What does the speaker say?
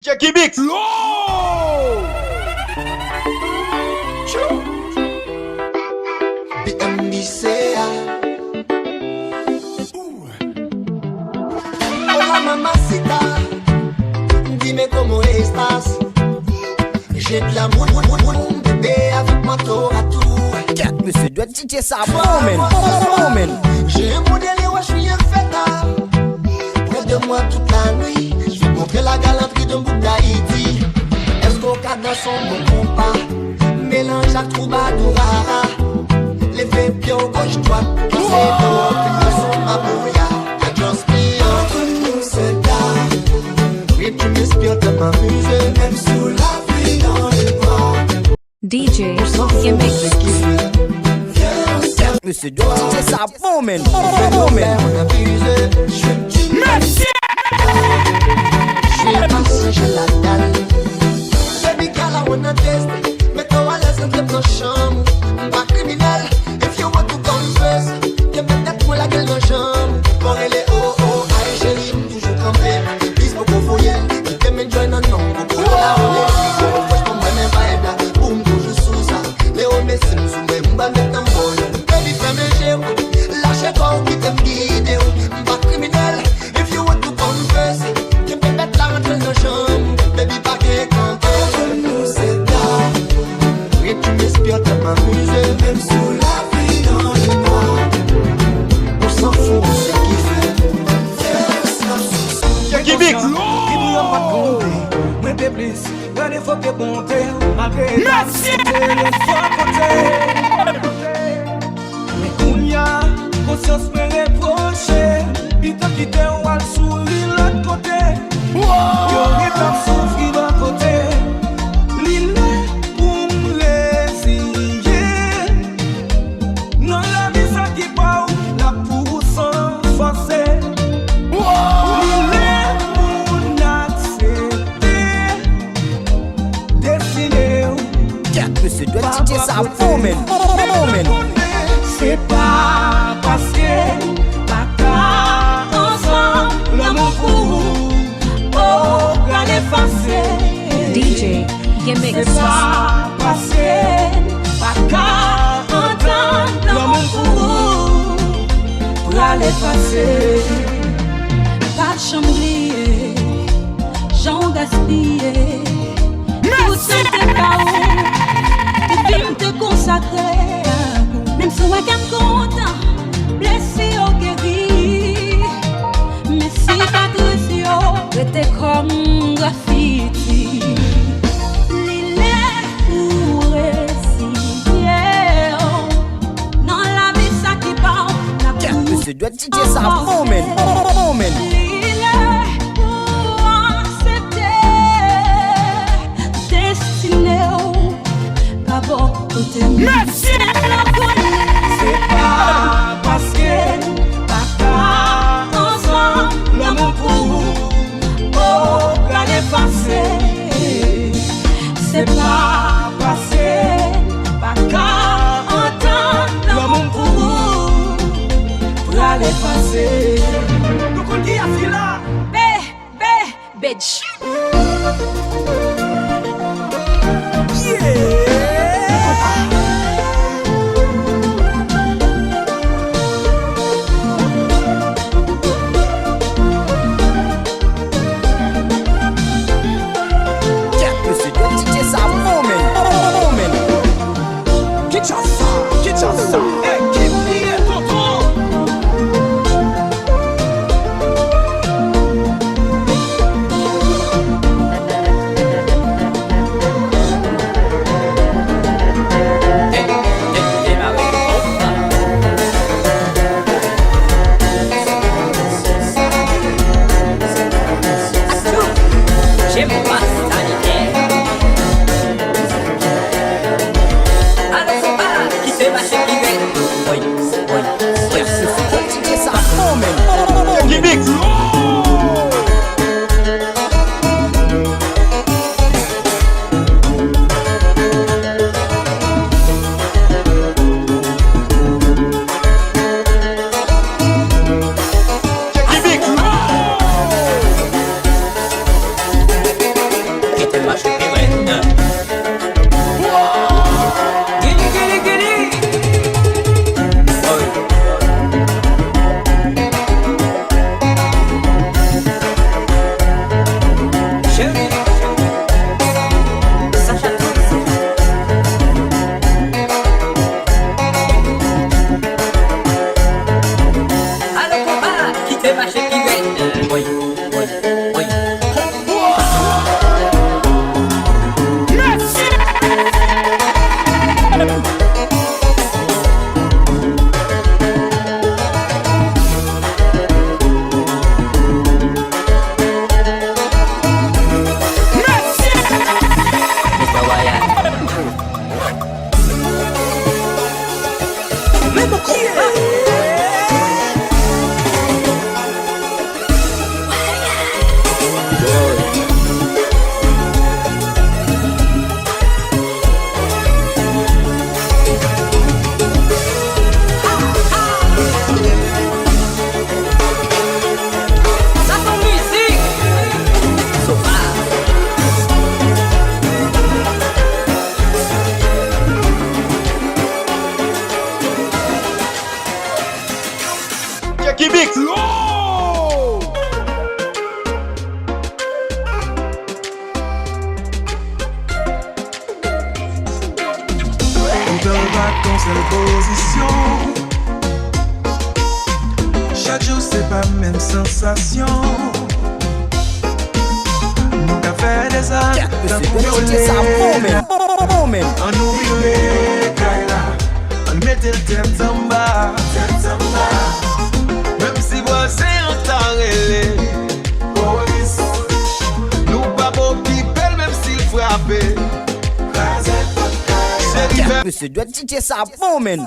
Jackie Mix. Hola mamacita, dime cómo estás. J'ai de l'amour, mon bébé, avec moi tour à tour. Monsieur doit DJ ça, moment. J'ai un modèle et ouais, je suis un fêtard. Près de moi toute la nuit, je vais montrer la galanterie d'un bout d'Haïti. Est-ce qu'au cas dans son bon compas, mélange à troubadour rara. Les faits pieds au gauche-droite, c'est dehors, que son mabouya. I just be entre nous, c'est tard. Oui, tu m'inspires de m'amuser, même sous la pluie dans les bras. DJ Gimmick. Monsieur doit DJ ça, moment. Merci. J'ai passé, j'ai la dalle. Baby girl, I wanna test. Mets-toi à l'aise entre nos chambres. Pas criminel, if you want to confess. Que peut-être moi la gueule de jambe. Pour elle est oh oh, aïe chérie, toujours campé. Bis beaucoup fouiller, il te met join en nom. Beaucoup la roulée, je comme moi-même pas être là. Boum, toujours sous ça. Léo Messi, sous mes m'ba mettre en bol. Baby, fais mes géos. Lâchez toi ou qui t'aime guider. Pas criminel, if you want to confess. Que peut-être la rentre de jambe. Baby, pas qu'est campé. Nous c'est tard. Oui, tu m'inspires de m'amuser. Même sous la pluie dans les mois. On s'en fout, on sait qui fait. Jackie Mix. Merci. Mais Kounia, conscience me reproche. Il t'a quitté ou al sourire l'autre côté. Yo répare souffrir d'un côté. L'île pour m'lésiller. Non la vie ça qui part, la pour sans forcer. Monsieur doit DJ ça, moment. C'est pas parce que la cas ensemble, l'amour pour vous, oh, qu'à l'effacer. DJ Gimmick. C'est pas parce que la cas entendre, l'amour pour vous, pour l'effacer. Pas de chambrier, j'en gaspillé. Tout c'était pas où, tu viens te consacrer. Même si on est content, blessé ou guéri. Mais si ta trésor était comme graffiti, l'île pour réciter. Non, la vie ça qui parle, la pour Monsieur doit DJ ça, moment. Merci. C'est pas parce que la cas ensemble, l'amour pour vous, oh, qu'à l'effacer. C'est pas parce que la cas entendre, l'amour pour vous, pour l'effacer. Nous continuons à faire là. bitch. pas ton seule position. Chaque jour c'est pas même sensation. Nous qu'a fait des actes C'est DJ Sabomen. on nous vivait Kaila, on mettait le tête en bas. Même si voisin en temps relais, police, nous pas beau people même s'il frappait. C'est DJ Sabomen.